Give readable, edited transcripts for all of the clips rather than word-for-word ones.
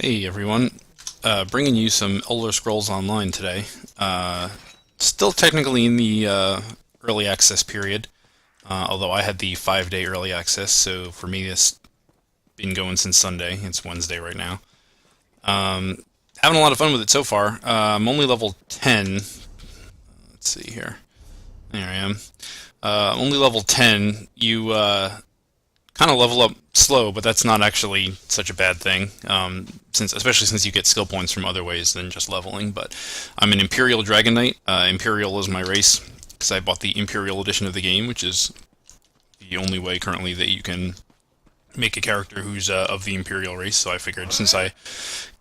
Hey everyone, bringing you some Elder Scrolls Online today. Still technically in the early access period, although I had the 5 day early access, so for me it's been going since Sunday. It's Wednesday right now. Having a lot of fun with it so far. I'm only level 10. Let's see here. There I am. Only level 10. You kind of level up slow, but that's not actually such a bad thing. Especially since you get skill points from other ways than just leveling. But I'm an Imperial Dragon Knight. Imperial is my race because I bought the Imperial edition of the game, which is the only way currently that you can make a character who's of the Imperial race. So I figured since I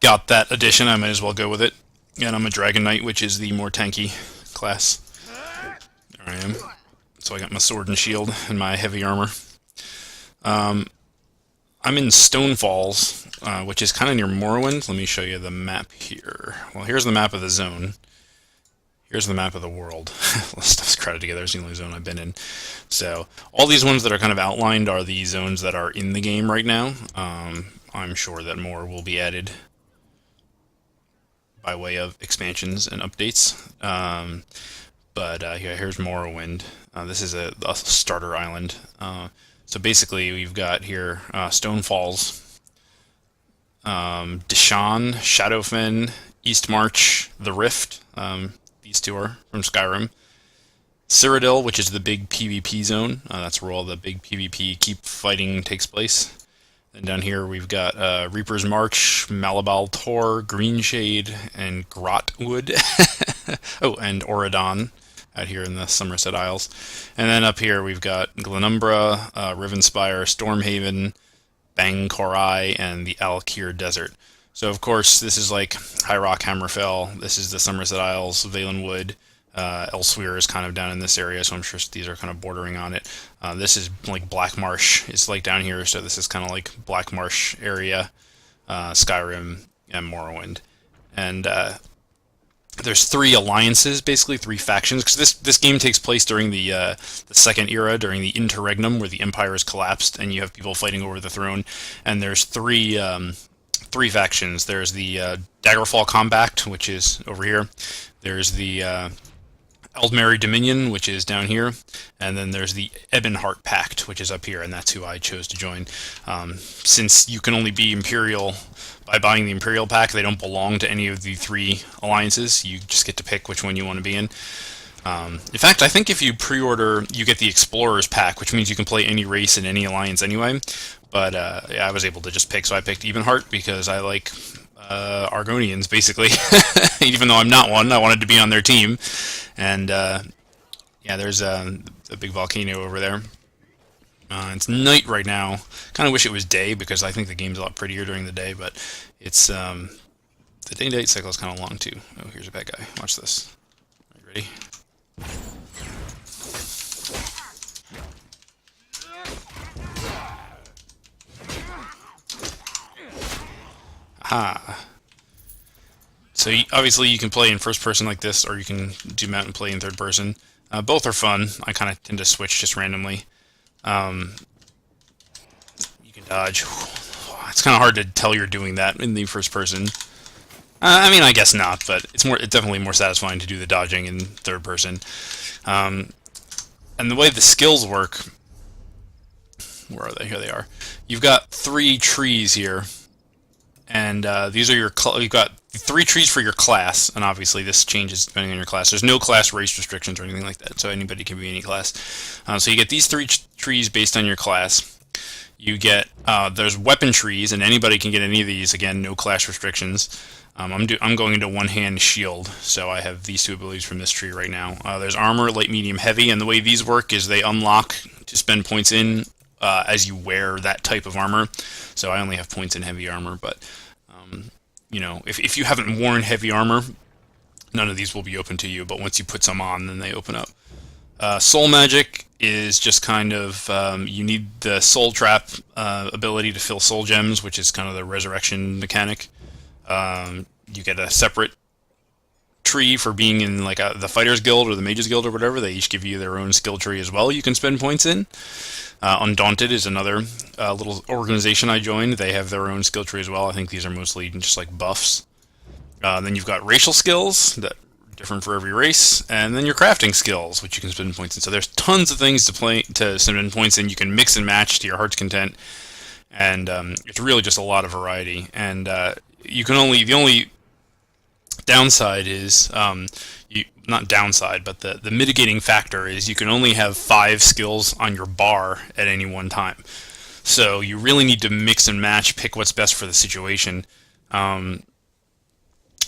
got that edition, I might as well go with it. And I'm a Dragon Knight, which is the more tanky class. There I am. So I got my sword and shield and my heavy armor. I'm in Stone Falls, which is kind of near Morrowind. Let me show you the map here. Well, here's the map of the zone. Here's the map of the world. Stuff's crowded together. It's the only zone I've been in. So all these ones that are kind of outlined are the zones that are in the game right now. I'm sure that more will be added by way of expansions and updates. Here's Morrowind. This is a starter island. So basically, we've got here Stone Falls, Deshaan, Shadowfen, Eastmarch, The Rift. These two are from Skyrim. Cyrodiil, which is the big PvP zone. That's where all the big PvP keep fighting takes place. And down here we've got Reaper's March, Malabal Tor, Greenshade, and Grotwood. Oh, and Auradon out here in the Somerset Isles. And then up here we've got Glenumbra, Rivenspire, Stormhaven, Bang Korai, and the Alkir Desert. So of course this is like High Rock, Hammerfell. This is the Somerset Isles, Valenwood. Elsewhere is kind of down in this area, so I'm sure these are kind of bordering on it. This is like Black Marsh. It's like down here, so this is kind of like Black Marsh area, Skyrim, and Morrowind. And there's three alliances, basically three factions, because this game takes place during the second era, during the Interregnum, where the Empire has collapsed, and you have people fighting over the throne. And there's three factions. There's the Daggerfall Combat, which is over here. There's the Eldmeri Dominion, which is down here, and then there's the Ebonheart Pact, which is up here, and that's who I chose to join. Since you can only be Imperial by buying the Imperial Pack, they don't belong to any of the three alliances. You just get to pick which one you want to be in. In fact, I think if you pre-order, you get the Explorers Pack, which means you can play any race in any alliance anyway. But yeah, I was able to just pick, so I picked Ebonheart because I like Argonians, basically. Even though I'm not one, I wanted to be on their team. And yeah, there's a big volcano over there. It's night right now. Kind of wish it was day because I think the game's a lot prettier during the day, but it's the day-night cycle is kind of long too. Oh, here's a bad guy. Watch this. Are you ready? Aha. So obviously you can play in first person like this, or you can zoom out and play in third person. Both are fun. I kind of tend to switch just randomly. You can dodge. It's kind of hard to tell you're doing that in the first person. I mean, I guess not, but it's definitely more satisfying to do the dodging in third person. And the way the skills work, where are they? Here they are. You've got three trees here. And these are you've got three trees for your class, and obviously this changes depending on your class. There's no class race restrictions or anything like that, so anybody can be any class. So you get these three trees based on your class. You get there's weapon trees, and anybody can get any of these. Again, no class restrictions. I'm going into one-hand shield, so I have these two abilities from this tree right now. There's armor, light, medium, heavy, and the way these work is they unlock to spend points in as you wear that type of armor. So I only have points in heavy armor, but you know, if you haven't worn heavy armor, none of these will be open to you, but once you put some on, then they open up. Soul magic is just kind of, you need the soul trap ability to fill soul gems, which is kind of the resurrection mechanic. You get a separate tree for being in like the Fighters Guild or the Mages Guild or whatever. They each give you their own skill tree as well. You can spend points in. Undaunted is another little organization I joined. They have their own skill tree as well. I think these are mostly just like buffs. Then you've got racial skills that are different for every race, and then your crafting skills, which you can spend points in. So there's tons of things to spend points in. You can mix and match to your heart's content, and it's really just a lot of variety. And the only downside is not downside, but the mitigating factor is you can only have 5 skills on your bar at any one time. So you really need to mix and match, pick what's best for the situation.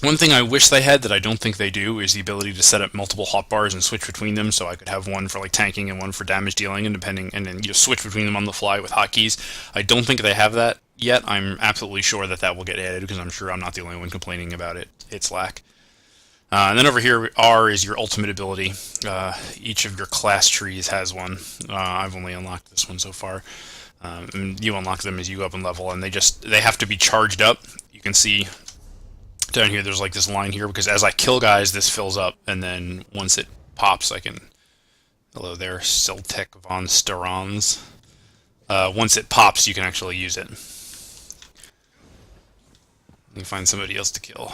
One thing I wish they had that I don't think they do is the ability to set up multiple hotbars and switch between them, so I could have one for like tanking and one for damage dealing, and then switch between them on the fly with hotkeys. I don't think they have that yet. I'm absolutely sure that will get added, because I'm sure I'm not the only one complaining about its lack. And then over here, R is your ultimate ability. Each of your class trees has one. I've only unlocked this one so far. And you unlock them as you go up in level, and they have to be charged up. You can see down here there's like this line here, because as I kill guys, this fills up, and then once it pops, I can... Hello there, Siltek von Starons. Once it pops, you can actually use it. You can find somebody else to kill.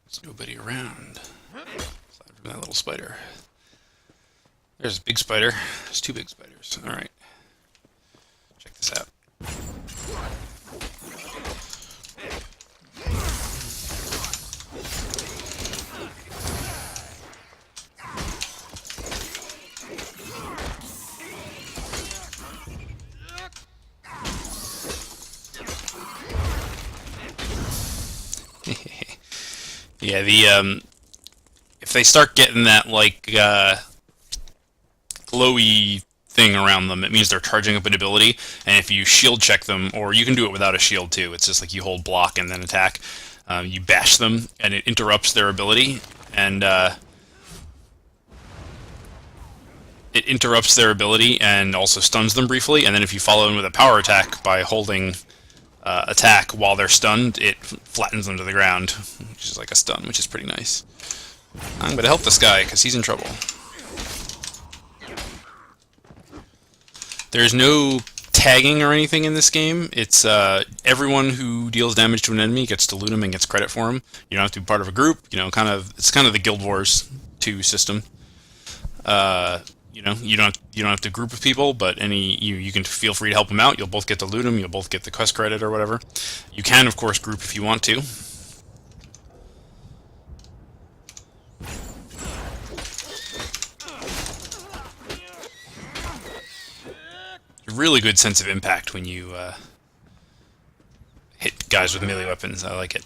There's nobody around, aside from that little spider. There's a big spider. There's 2 big spiders. Alright. Check this out. Yeah, if they start getting that like glowy thing around them, it means they're charging up an ability, and if you shield check them, or you can do it without a shield too, it's just like you hold block and then attack, you bash them, and it interrupts their ability, and also stuns them briefly, and then if you follow in with a power attack by holding attack while they're stunned, it flattens them to the ground, which is like a stun, which is pretty nice. I'm going to help this guy, because he's in trouble. There's no tagging or anything in this game. It's everyone who deals damage to an enemy gets to loot him and gets credit for him. You don't have to be part of a group. It's kind of the Guild Wars 2 system. You don't have to group with people, but you can feel free to help them out. You'll both get to loot them. You'll both get the quest credit or whatever. You can, of course, group if you want to. Really good sense of impact when you hit guys with melee weapons. I like it.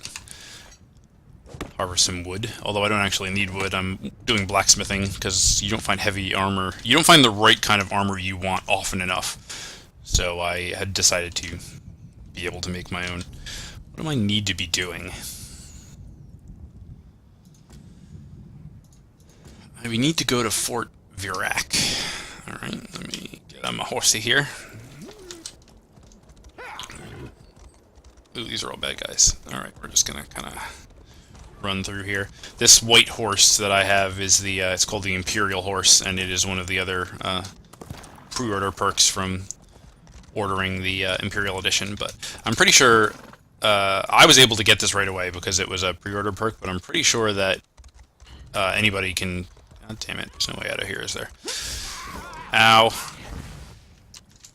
Harvest some wood, although I don't actually need wood. I'm doing blacksmithing because you don't find heavy armor. You don't find the right kind of armor you want often enough. So I had decided to be able to make my own. What do I need to be doing? We need to go to Fort Virac. Alright, let me get on my horsey here. Ooh, these are all bad guys. Alright, we're just gonna kind of run through here. This white horse that I have is it's called the Imperial Horse, and it is one of the other pre-order perks from ordering the Imperial Edition, but I'm pretty sure I was able to get this right away because it was a pre-order perk, but I'm pretty sure that anybody can... God damn it, there's no way out of here, is there? Ow.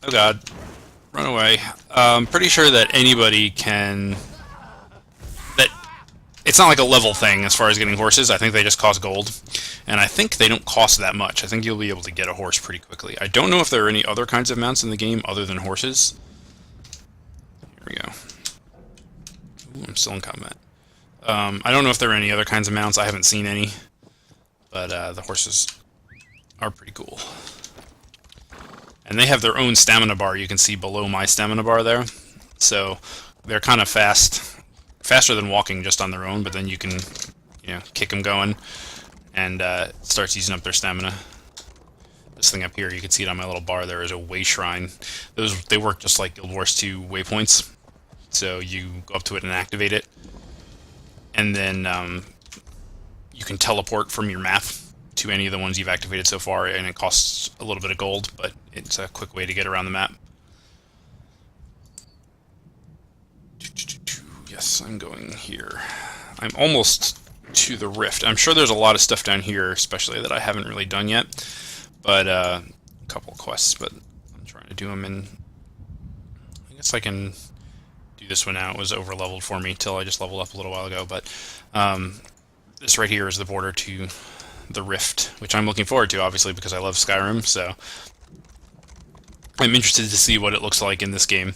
Oh god. Run away. I'm pretty sure that anybody can... It's not like a level thing as far as getting horses. I think they just cost gold. And I think they don't cost that much. I think you'll be able to get a horse pretty quickly. I don't know if there are any other kinds of mounts in the game other than horses. Here we go. Ooh, I'm still in combat. I don't know if there are any other kinds of mounts. I haven't seen any. But the horses are pretty cool. And they have their own stamina bar. You can see below my stamina bar there. So they're kind of fast. Faster than walking just on their own, but then you can, kick them going, and it starts using up their stamina. this thing up here. You can see it on my little bar. There is a way shrine. They work just like Guild Wars 2 waypoints. So you go up to it and activate it, and then you can teleport from your map to any of the ones you've activated so far, and it costs a little bit of gold, but it's a quick way to get around the map. Yes, I'm going here. I'm almost to the rift. I'm sure there's a lot of stuff down here, especially that I haven't really done yet, but a couple of quests, but I'm trying to do them in... I guess I can do this one now. It was over leveled for me till I just leveled up a little while ago, but this right here is the border to the rift, which I'm looking forward to, obviously, because I love Skyrim, so I'm interested to see what it looks like in this game.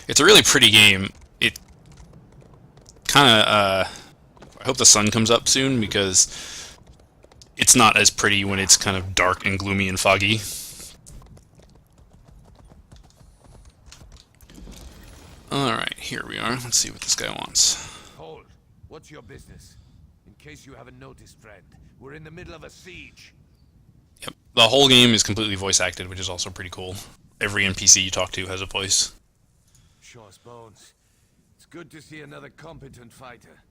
It's a really pretty game. It kind of I hope the sun comes up soon, because it's not as pretty when it's kind of dark and gloomy and foggy. Alright, here we are. Let's see what this guy wants. Hold. What's your business? In case you haven't noticed, friend, we're in the middle of a siege. Yep. The whole game is completely voice acted, which is also pretty cool. Every NPC you talk to has a voice. Sure as bones. It's good to see another competent fighter.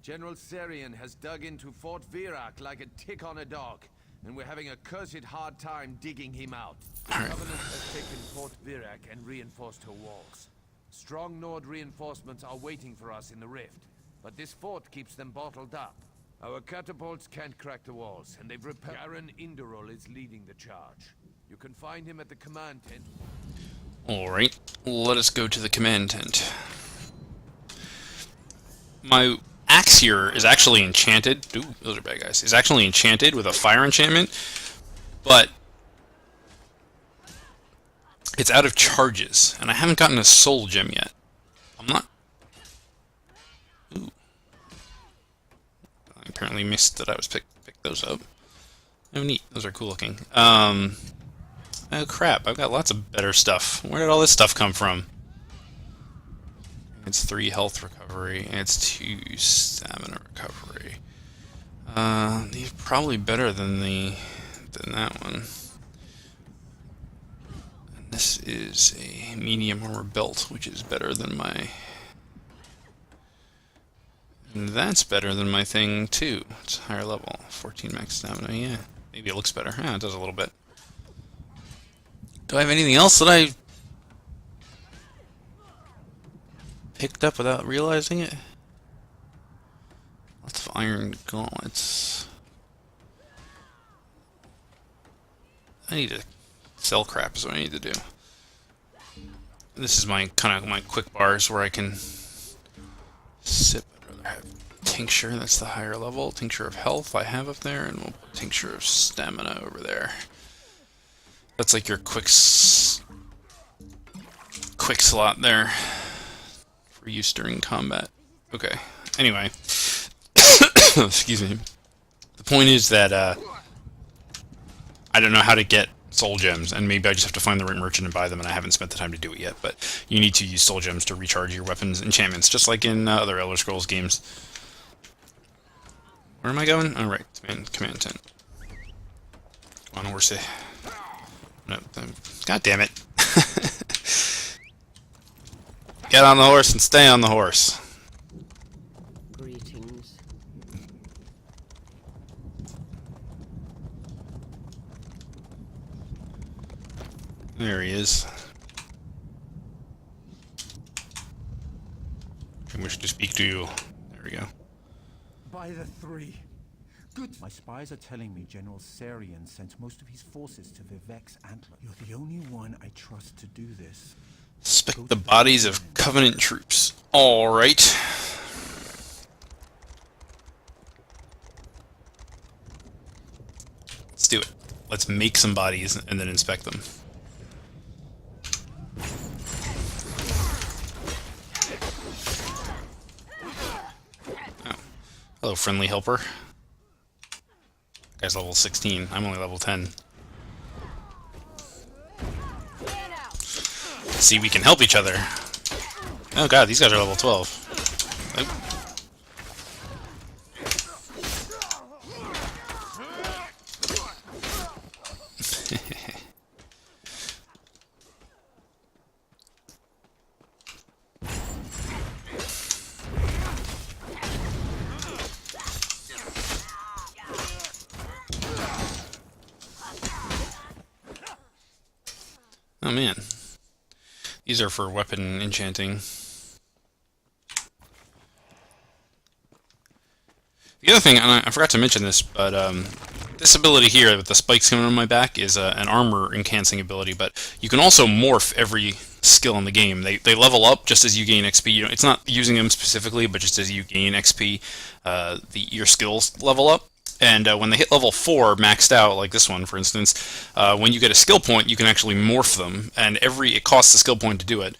General Serian has dug into Fort Virak like a tick on a dog, and we're having a cursed hard time digging him out. The Covenant has taken Fort Virak and reinforced her walls. Strong Nord reinforcements are waiting for us in the rift, but this fort keeps them bottled up. Our catapults can't crack the walls, and they've repelled. Garen Indorol is leading the charge. You can find him at the command tent. Alright, let us go to the command tent. My axe here is actually enchanted. Ooh, those are bad guys. It's actually enchanted with a fire enchantment, but it's out of charges, and I haven't gotten a soul gem yet. I'm not... Ooh. I apparently missed that I was pick those up. Oh, neat. Those are cool looking. Oh, crap. I've got lots of better stuff. Where did all this stuff come from? It's 3 health recovery, and it's 2 stamina recovery. These are probably better than that one. And this is a medium armor belt, which is better than my... And that's better than my thing, too. It's higher level. 14 max stamina, yeah. Maybe it looks better. Yeah, it does a little bit. Do I have anything else that I picked up without realizing it? Lots of iron gauntlets. I need to sell crap is what I need to do. This is my kind of my quick bars where I can sip. I'd rather have tincture, that's the higher level. Tincture of health I have up there, and we'll put tincture of stamina over there. That's like your quick slot there for use during combat. Okay. Anyway, excuse me. The point is that I don't know how to get soul gems, and maybe I just have to find the right merchant and buy them, and I haven't spent the time to do it yet. But you need to use soul gems to recharge your weapons enchantments, just like in other Elder Scrolls games. Where am I going? Oh, right. Command tent. Come on, horsey. No, God damn it. Get on the horse and stay on the horse. Greetings. There he is. I wish to speak to you. There we go. By the 3. Good. My spies are telling me General Serian sent most of his forces to Vivek's Antler. You're the only one I trust to do this. Inspect the bodies of Covenant troops. Alright. Let's do it. Let's make some bodies and then inspect them. Oh. Hello, friendly helper. Guy's level 16. I'm only level 10. See, we can help each other. Oh god, these guys are level 12. Oh. Oh man. These are for weapon enchanting. The other thing, and I forgot to mention this, but this ability here with the spikes coming on my back is an armor enhancing ability, but you can also morph every skill in the game. They level up just as you gain XP. You know, it's not using them specifically, but just as you gain XP, your skills level up. And when they hit level 4 maxed out, like this one for instance, when you get a skill point, you can actually morph them, and it costs a skill point to do it.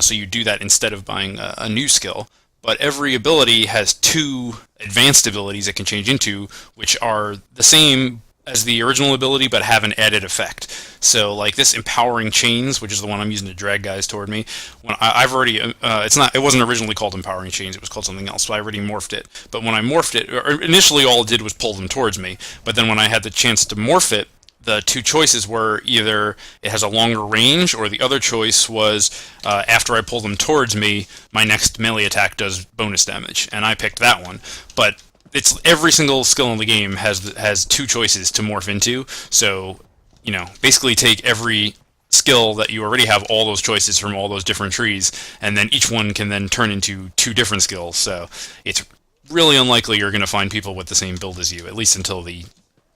So you do that instead of buying a new skill. But every ability has 2 advanced abilities it can change into, which are the same as the original ability, but have an added effect. So, like this Empowering Chains, which is the one I'm using to drag guys toward me. When I've already, it wasn't originally called Empowering Chains. It was called something else. So I already morphed it. But when I morphed it, initially all it did was pull them towards me. But then when I had the chance to morph it, the 2 choices were either it has a longer range, or the other choice was after I pull them towards me, my next melee attack does bonus damage, and I picked that one. But it's every single skill in the game has 2 choices to morph into. So, you know, basically take every skill that you already have all those choices from all those different trees, and then each one can then turn into 2 different skills. So it's really unlikely you're going to find people with the same build as you, at least until the,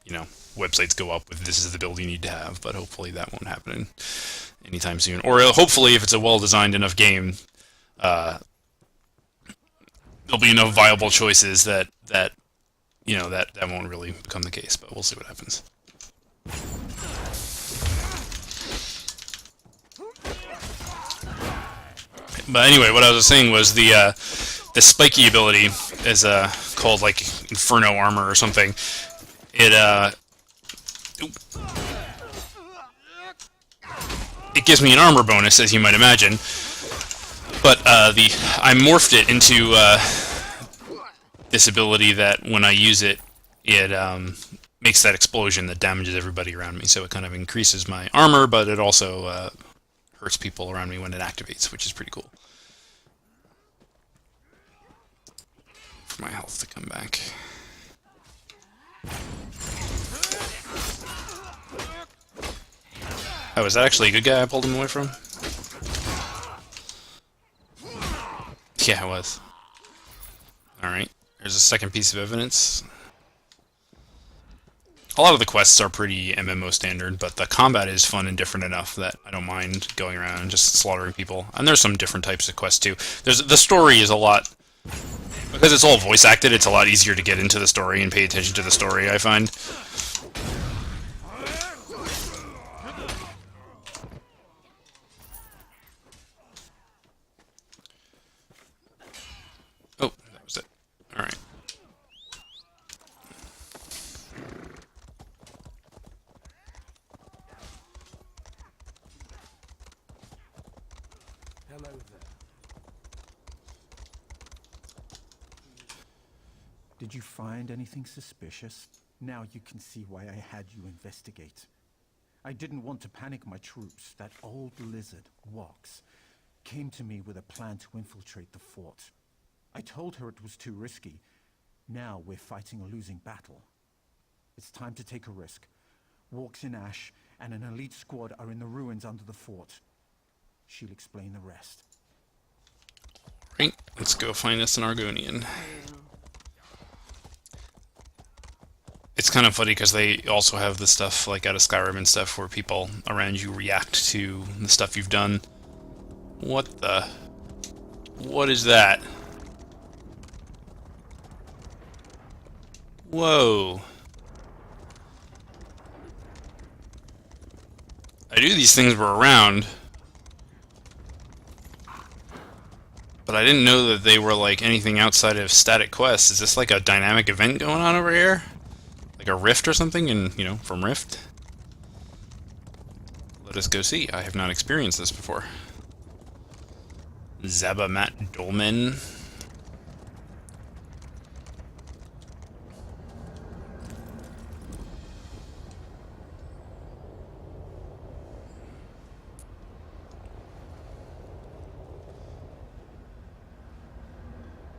you know, websites go up with this is the build you need to have, but hopefully that won't happen anytime soon. Or hopefully if it's a well-designed enough game, there'll be enough viable choices that you know, that won't really become the case, but we'll see what happens. But anyway, what I was saying was the spiky ability is called like Inferno Armor or something. It gives me an armor bonus, as you might imagine, but I morphed it into this ability that when I use it, it makes that explosion that damages everybody around me. So it kind of increases my armor, but it also hurts people around me when it activates, which is pretty cool. For my health to come back. Oh, was that actually a good guy I pulled him away from? Yeah, it was. Alright, there's a second piece of evidence. A lot of the quests are pretty MMO standard, but the combat is fun and different enough that I don't mind going around and just slaughtering people. And there's some different types of quests too. The story is a lot... Because it's all voice acted, it's a lot easier to get into the story and pay attention to the story, I find. Oh, that was it. Alright. Hello there. Did you find anything suspicious? Now you can see why I had you investigate. I didn't want to panic my troops. That old lizard, Wox, came to me with a plan to infiltrate the fort. I told her it was too risky. Now we're fighting a losing battle. It's time to take a risk. Wox and Ash and an elite squad are in the ruins under the fort. She'll explain the rest. Right, let's go find us an Argonian. It's kind of funny because they also have the stuff like out of Skyrim and stuff where people around you react to the stuff you've done. What the? What is that? Whoa. I knew these things were around, but I didn't know that they were like anything outside of static quests. Is this like a dynamic event going on over here? Like a rift or something, and you know, from Rift? Let us go see. I have not experienced this before. Zabamat Dolmen.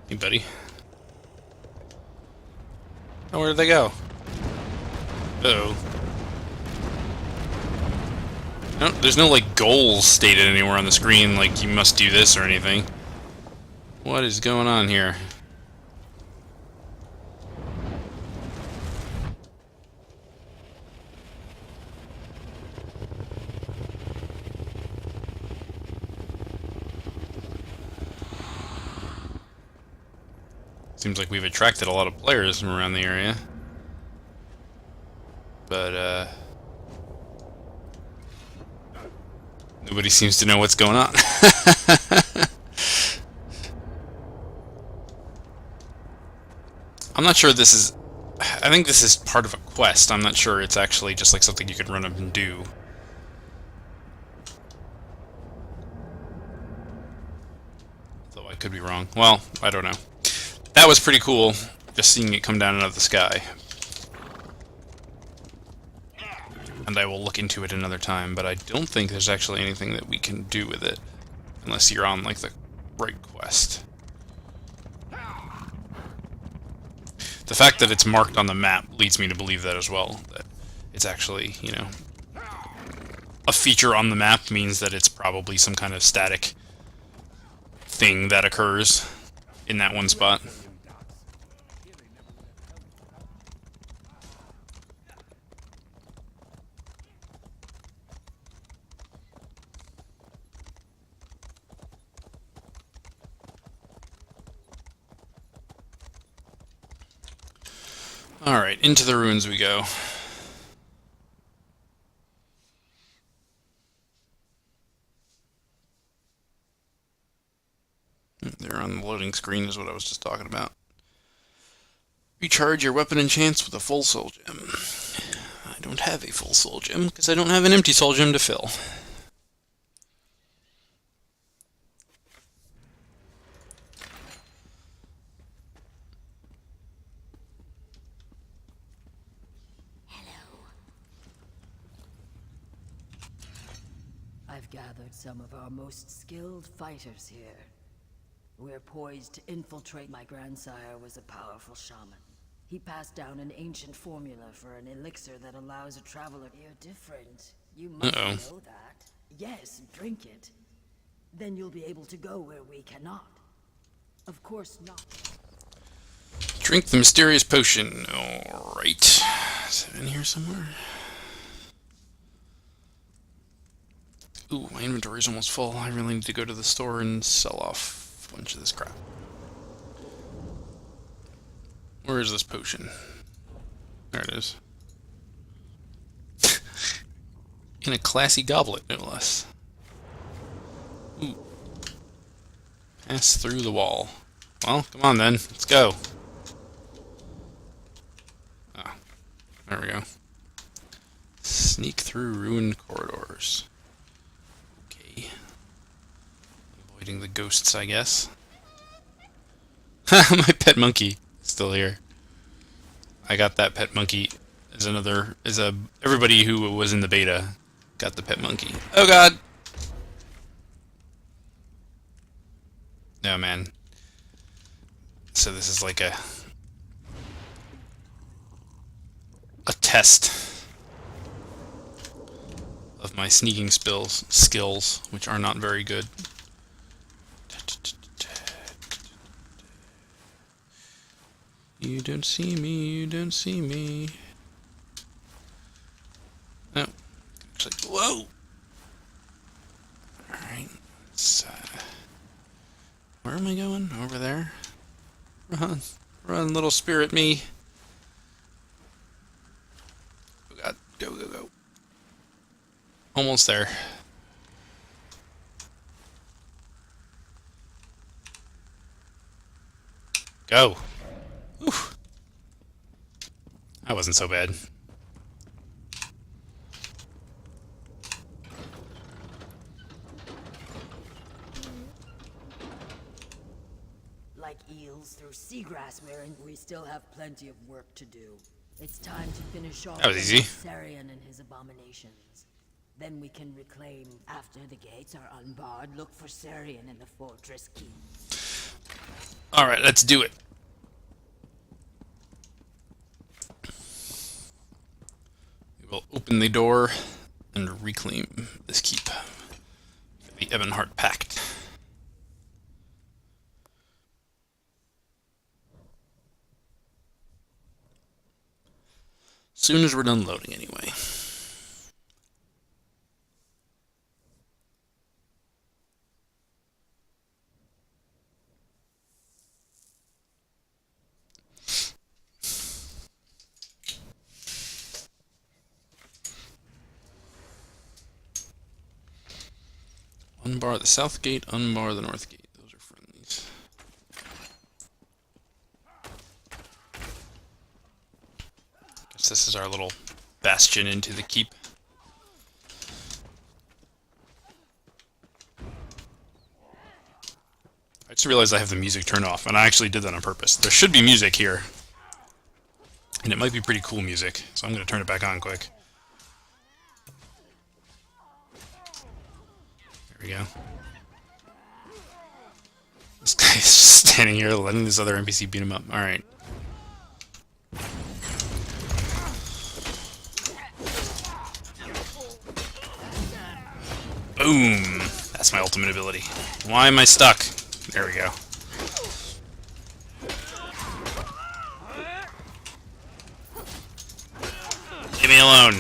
Hey, buddy. Oh, where did they go? Uh-oh. There's no, like, goals stated anywhere on the screen, like, you must do this or anything. What is going on here? Seems like we've attracted a lot of players from around the area. But, nobody seems to know what's going on. I'm not sure this is... I think this is part of a quest. I'm not sure it's actually just like something you could run up and do. Though I could be wrong. Well, I don't know. That was pretty cool, just seeing it come down out of the sky. And I will look into it another time, but I don't think there's actually anything that we can do with it. Unless you're on, like, the right quest. The fact that it's marked on the map leads me to believe that as well. That it's actually, you know... A feature on the map means that it's probably some kind of static thing that occurs in that one spot. Alright, into the ruins we go. They're on the loading screen is what I was just talking about. Recharge your weapon and chance with a full soul gem. I don't have a full soul gem because I don't have an empty soul gem to fill. I've gathered some of our most skilled fighters here. We're poised to infiltrate. My grandsire was a powerful shaman. He passed down an ancient formula for an elixir that allows a traveler... You're different. You must know that. Yes, drink it. Then you'll be able to go where we cannot. Of course not. Drink the mysterious potion. Alright. Is it in here somewhere? Ooh, my inventory's almost full. I really need to go to the store and sell off a bunch of this crap. Where is this potion? There it is. In a classy goblet, no less. Ooh. Pass through the wall. Well, come on then. Let's go. Ah, there we go. Sneak through ruined corridors. Okay. Avoiding the ghosts, I guess. My pet monkey is still here. I got that pet monkey as everybody who was in the beta got the pet monkey. Oh god! No, man. So this is like a test of my sneaking skills, which are not very good. You don't see me, you don't see me. Oh, actually, whoa! Alright, where am I going? Over there? Run, run, little spirit me. Oh god, go, go, go. Almost there. Go. Oof. That wasn't so bad. Like eels through seagrass, we still have plenty of work to do. It's time to finish off That was easy. Sarian and his abominations. Then we can reclaim. After the gates are unbarred, look for Sarian in the fortress keep. Alright, let's do it. We will open the door and reclaim this keep. The Ebonheart Pact. Soon as we're done loading, anyway. Unbar the south gate, unbar the north gate. Those are friendlies. Guess this is our little bastion into the keep. I just realized I have the music turned off, and I actually did that on purpose. There should be music here. And it might be pretty cool music, so I'm going to turn it back on quick. There we go. This guy's just standing here letting this other NPC beat him up. Alright. Boom! That's my ultimate ability. Why am I stuck? There we go. Leave me alone.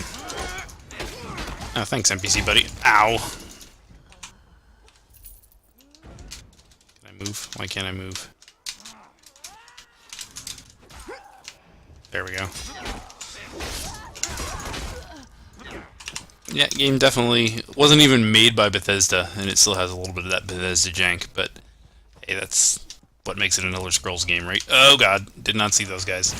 Oh, thanks, NPC buddy. Ow. Can I move? Why can't I move? There we go. Yeah, game definitely wasn't even made by Bethesda, and it still has a little bit of that Bethesda jank, but hey, that's what makes it an Elder Scrolls game, right? Oh god, did not see those guys.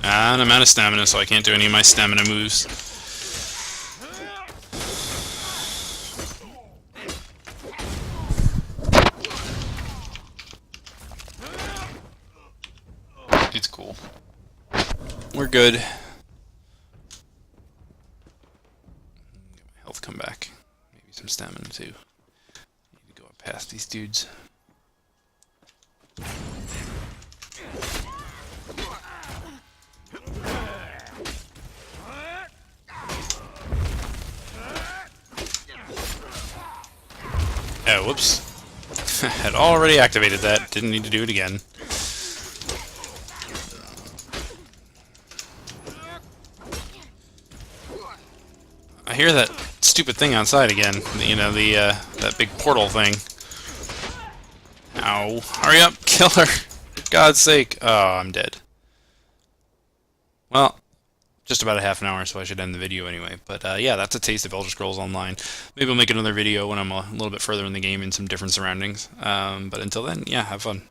And I'm out of stamina, so I can't do any of my stamina moves. It's cool. We're good. Get my health come back. Maybe some stamina too. Need to go up past these dudes. Oh, whoops. Had already activated that. Didn't need to do it again. I hear that stupid thing outside again. You know, that big portal thing. Ow. Hurry up, kill her! For God's sake. Oh, I'm dead. Well, just about a half an hour, so I should end the video anyway. But yeah, that's a taste of Elder Scrolls Online. Maybe I'll make another video when I'm a little bit further in the game in some different surroundings. But until then, yeah, have fun.